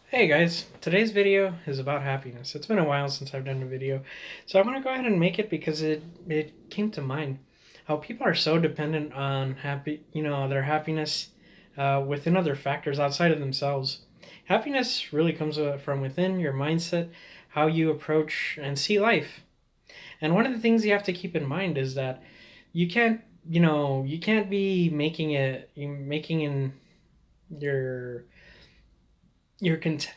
Hey guys, today's video is about happiness. It's been a while since I've done a video, so I'm gonna go ahead and make it because it came to mind how people are so dependent on their happiness within other factors outside of themselves. Happiness really comes from within your mindset, how you approach and see life. And one of the things you have to keep in mind is that you can't, you can't be making in your content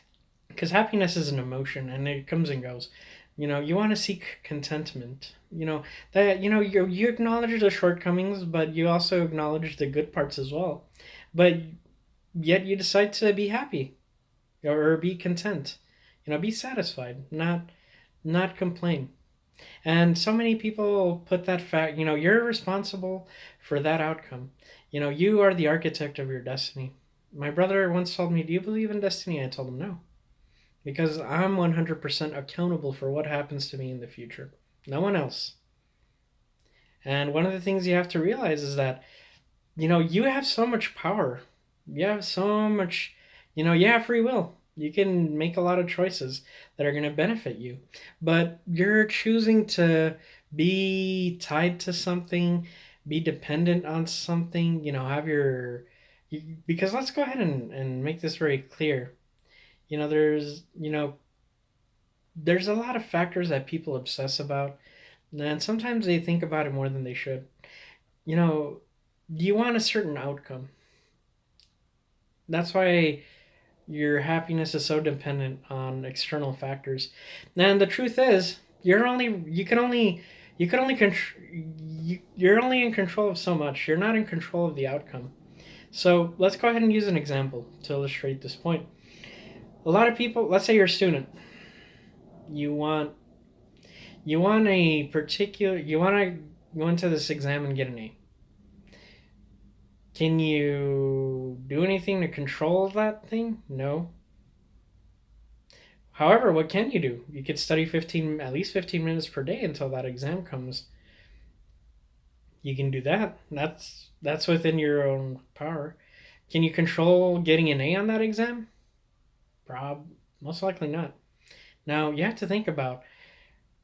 because happiness is an emotion and it comes and goes. You want to seek contentment. You acknowledge the shortcomings, but you also acknowledge the good parts as well. But yet you decide to be happy or be content. Be satisfied, not complain. And so many people put that fact. You're responsible for that outcome. You are the architect of your destiny. My brother once told me, "Do you believe in destiny?" I told him no, because I'm 100% accountable for what happens to me in the future. No one else. And one of the things you have to realize is that, you have so much power. You have so much, you have free will. You can make a lot of choices that are going to benefit you. But you're choosing to be tied to something, be dependent on something, have because let's go ahead and make this very clear. There's a lot of factors that people obsess about, and sometimes they think about it more than they should. You know, you want a certain outcome. That's why your happiness is so dependent on external factors. And the truth is, you can only you're only in control of so much. You're not in control of the outcome. So let's go ahead and use an example to illustrate this point. A lot of people, let's say you're a student, you want you want to go into this exam and get an A. Can you do anything to control that thing? No. However, what can you do? You could study at least 15 minutes per day until that exam comes. You can do that. That's within your own power. Can you control getting an A on that exam? Most likely not. Now you have to think about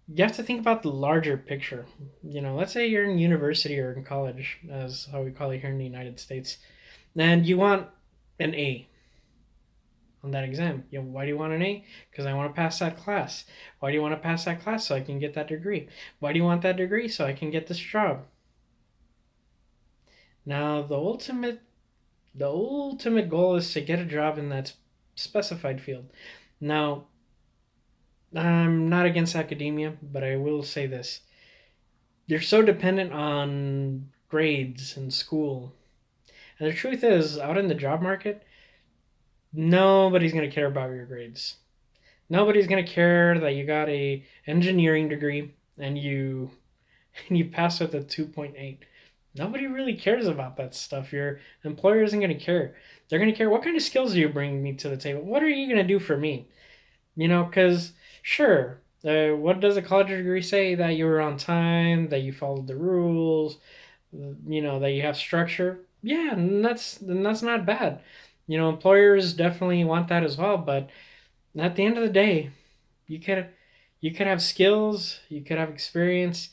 the larger picture. Let's say you're in university or in college, as how we call it here in the United States, and you want an A on that exam. Why do you want an A? Because I want to pass that class. Why do you want to pass that class? So I can get that degree. Why do you want that degree? So I can get this job. Now the ultimate goal is to get a job in that specified field. Now, I'm not against academia, but I will say this: you're so dependent on grades and school. And the truth is, out in the job market, nobody's going to care about your grades. Nobody's going to care that you got a engineering degree and you and you passed with a 2.8. Nobody really cares about that stuff. Your employer isn't going to care. They're going to care, what kind of skills do you bring me to the table? What are you going to do for me? Because sure, what does a college degree say? That you were on time, that you followed the rules, that you have structure. Yeah, and that's not bad. Employers definitely want that as well. But at the end of the day, you could you could have skills, you could have experience,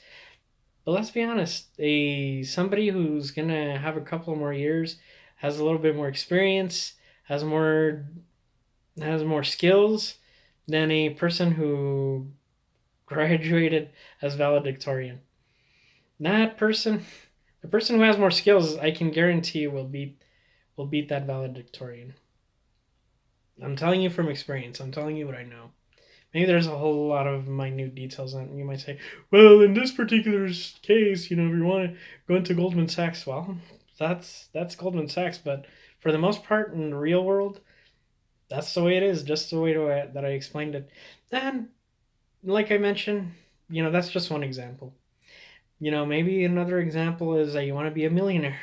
but let's be honest, a somebody who's gonna have a couple more years, has a little bit more experience, has more has more skills than a person who graduated as valedictorian. That person, the person who has more skills, I can guarantee you will beat that valedictorian. I'm telling you from experience. I'm telling you what I know. Maybe there's a whole lot of minute details that you might say, well, in this particular case, if you want to go into Goldman Sachs, well, that's Goldman Sachs. But for the most part, in the real world, that's the way it is, just the way that I explained it. And like I mentioned, that's just one example. Maybe another example is that you want to be a millionaire.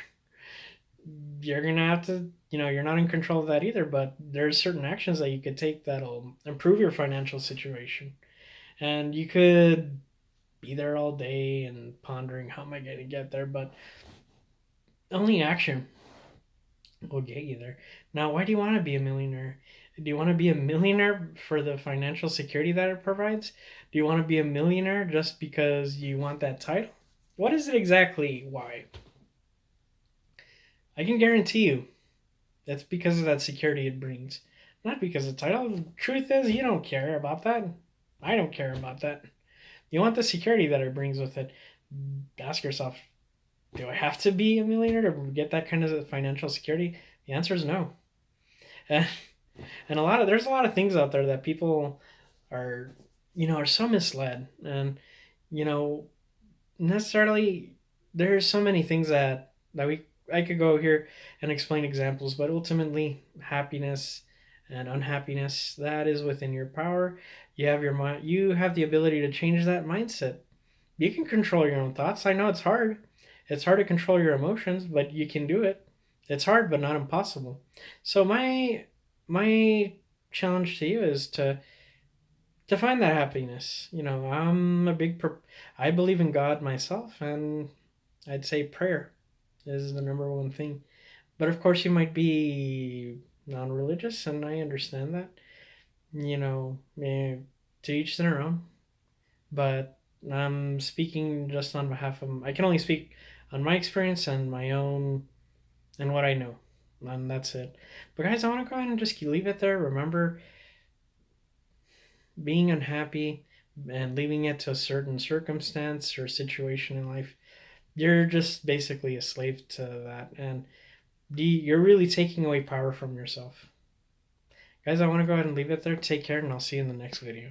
You're gonna have to, you're not in control of that either, but there's certain actions that you could take that'll improve your financial situation. And you could be there all day and pondering, how am I going to get there? But only action will get you there. Now, why do you want to be a millionaire? Do you want to be a millionaire for the financial security that it provides? Do you want to be a millionaire just because you want that title? What is it exactly? Why? I can guarantee you that's because of that security it brings. Not because of the title. The truth is, you don't care about that. I don't care about that. You want the security that it brings with it. Ask yourself, do I have to be a millionaire to get that kind of financial security? The answer is no. And, there's a lot of things out there that people are are so misled, and you know necessarily there's so many things that we I could go here and explain examples, but ultimately happiness and unhappiness, that is within your power. You have your mind, you have the ability to change that mindset. You can control your own thoughts. I know it's hard. It's hard to control your emotions, but you can do it. It's hard but not impossible. So my challenge to you is to find that happiness. I believe in God myself, and I'd say prayer is the number one thing. But of course, you might be non religious, and I understand that. To each their own. But I'm speaking just on behalf of. I can only speak on my experience and my own and what I know. And that's it. But guys, I want to go ahead and just leave it there. Remember, being unhappy and leaving it to a certain circumstance or situation in life, you're just basically a slave to that. And you're really taking away power from yourself. Guys, I want to go ahead and leave it there. Take care, and I'll see you in the next video.